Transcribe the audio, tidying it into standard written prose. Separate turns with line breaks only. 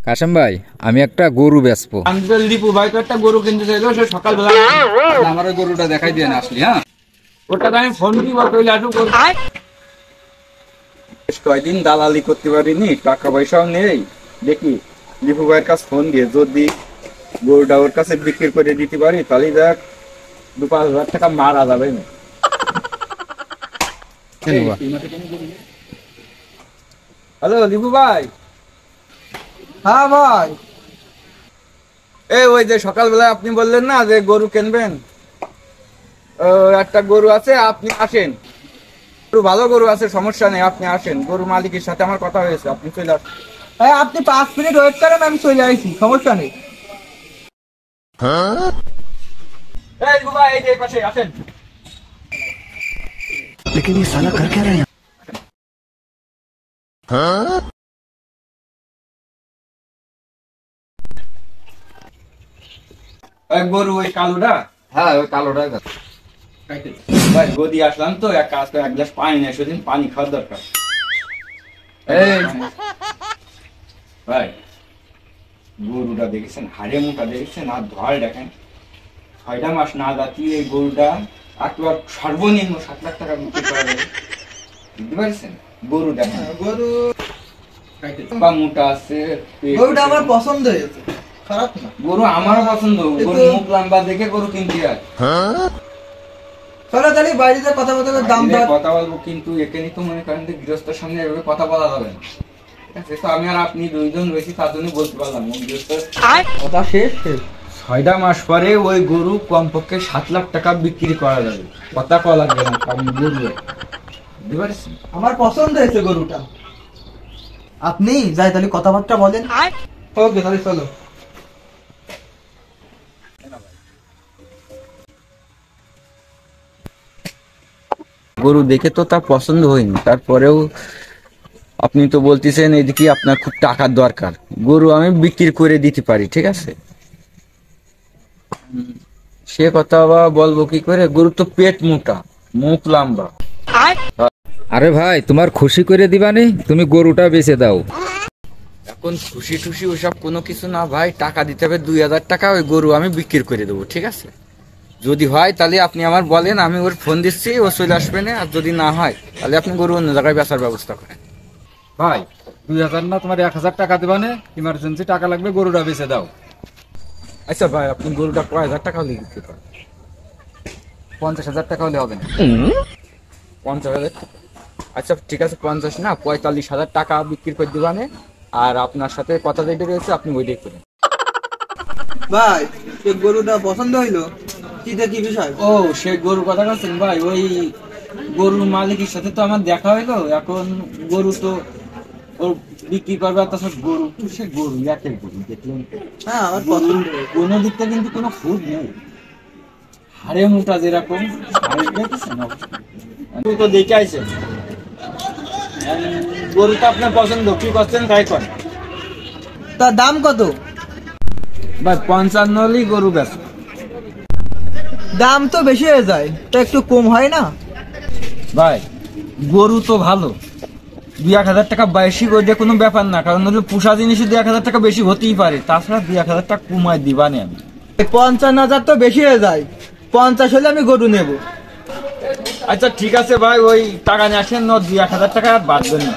কাশেম ভাই, আমি একটা গরু বেচবো।
দীপু ভাই তো একটা গরু কিনতে চাইলো, সে সকালবেলা আমার ওই গরুটা দেখাই দিয়ে আসলি। হ্যাঁ, ওটা আমি ফোন দিব কয়দিন দালালি করতে পারিনি, টাকা পয়সাও নেই। দেখি দীপু ভাইয়ের কাছে ফোন দিয়ে যদি গরুটা ওর কাছে বিক্রি করে দিতে পারি তাহলে দেখ 2-5 হাজার টাকা মারা যাবে না। হ্যালো দীপু ভাই।
হ্যাঁ ভাই,
এই ওই যে সকালবেলা আপনি বললেন না যে গরু কিনবেন, একটা গরু আছে, আপনি আসেন। গরু ভালো গরু আছে, সমস্যা নেই, আপনি আসেন। গরু মালিকের সাথে আমার কথা হয়েছে, আপনি চলে আসেন।
হ্যাঁ আপনি 5 মিনিট ওয়েট করেন, আমি চলে আসি, সমস্যা নেই।
এই দীপু ভাই, এই যে এই পাশে আসেন।
लेकिन ये साला कर क्या रहे हैं?
গরু ওই কালোটা?
হ্যাঁ, ওই কালোটা।
ভাই গদি আসলাম তো, এক কাজ করে এক গ্লাস পানি নেই, সেদিন পানি খাওয়ার দরকার।
এই
ভাই গরুটা দেখেছেন, হাড়ে মোটা দেখেছেন, আর ধর দেখেন 6টা মাস না যাচ্ছি এই গরুটা একবার সর্বনিম্ন 7 লাখ টাকা বিক্রি করা যাবে। বুঝতে পারছেন? গরু দেখেন,
গরু
বা মোটা আছে,
গরুটা আমার পছন্দ হয়েছে, খারাপ না।
গরু আমারও পছন্দ। গরু মুখ লম্বা দেখে গরু কিনতে হয়।
চলো তাহলে বাইরে কথা বলতে দাম দর
কথা বলবো, কিন্তু এখানে তো মনে করেন যে গৃহস্থের সামনে এভাবে কথা বলা যাবে না। ঠিক আছে, তো আমি আর আপনি দুইজন রয়েছি, তার জন্য বলতে পারলাম।
কথা শেষ।
6টা মাস পরে ওই গরু কমপক্ষে 7 লাখ টাকা বিক্রি করা যাবে। কথা কওয়া লাগবে না, কারণ গরু বুঝতে পারছেন?
আমার পছন্দ হয়েছে গরুটা। আপনি যাই তাহলে কথাবার্তা বলেন। ওকে তাহলে চলো।
গরু দেখে তো তার পছন্দ হয়নি, তারপরেও আপনি তো বলতেছেন এদিকে আপনার খুব টাকার দরকার, গরু আমি বিক্রি করে দিতে পারি। ঠিক আছে, সে কথা আবার বলবো কি করে? গরু তো পেট মোটা, মুখ লম্বা।
আরে ভাই, তোমার খুশি করে দিবানি, তুমি গরুটা বেচে দাও।
এখন খুশি টুসি ওসব কোনো কিছু না ভাই, টাকা দিতে হবে 2,000 টাকা, ওই গরু আমি বিক্রি করে দেবো। ঠিক আছে, যদি হয় তাহলে আপনি আমার বলেন, আমি ওর ফোন দিচ্ছি, ও চলে আসবে না। আর যদি না হয় তাহলে আপনি গরু অন্য জায়গায় বেচার ব্যবস্থা করেন।
ভাই, 2000 না, তোমার 1000 টাকা দিবানে, ইমার্জেন্সি টাকা লাগবে, গরুটা বেচে দাও।
আচ্ছা ভাই, আপনি গরুটা কয় হাজার টাকা হলে বিক্রি করেন?
50,000 টাকা হলে হবে না?
50,000? আচ্ছা ঠিক আছে, 50 না 45,000 টাকা বিক্রি করে দিবানে। আর আপনার সাথে কথা যেটা রয়েছে আপনি ওইটাই করেন।
ভাই এই গরুটা পছন্দ হইলো, কি বিষয়?
ও, সে গরু কথা বলছেন ভাই, ওই গরুর মালিকের সাথে তো আমার দেখা হইলো। এখন গরু তো ও বিক্রি করবে, আর তাছাড়া গরু তো সে গরু, একের গরু দেখলেন।
হ্যাঁ আমার পছন্দ।
কোনো দিকটা কিন্তু কোনো খুদ নেই, হাড়ে মোটা যেরকম, হাড়ে দেখেছেন অবস্থা তো দেখে আইছেন। গরুটা আপনার পছন্দ, কি করছেন তাই করেন।
তার দাম কত?
ভাই 55 হলেই গরু বেচা।
দাম তো বেশি হয়ে যায়, তা একটু কম হয় না?
ভাই গরু তো ভালো, 2-1 হাজার টাকা বেশি করে কোনো ব্যাপার না, কারণ হলো পোষা জিনিসে 2-1 হাজার টাকা বেশি হতেই পারে। তাছাড়া 2-1 হাজার টাকা কমায় দিবানে আমি।
55,000 তো বেশি হয়ে যায়, 50 হলে আমি গরু নেব।
আচ্ছা ঠিক আছে ভাই, ওই টাকা নিয়ে আসেন, 2-1 হাজার টাকা আর বাদ দেন না।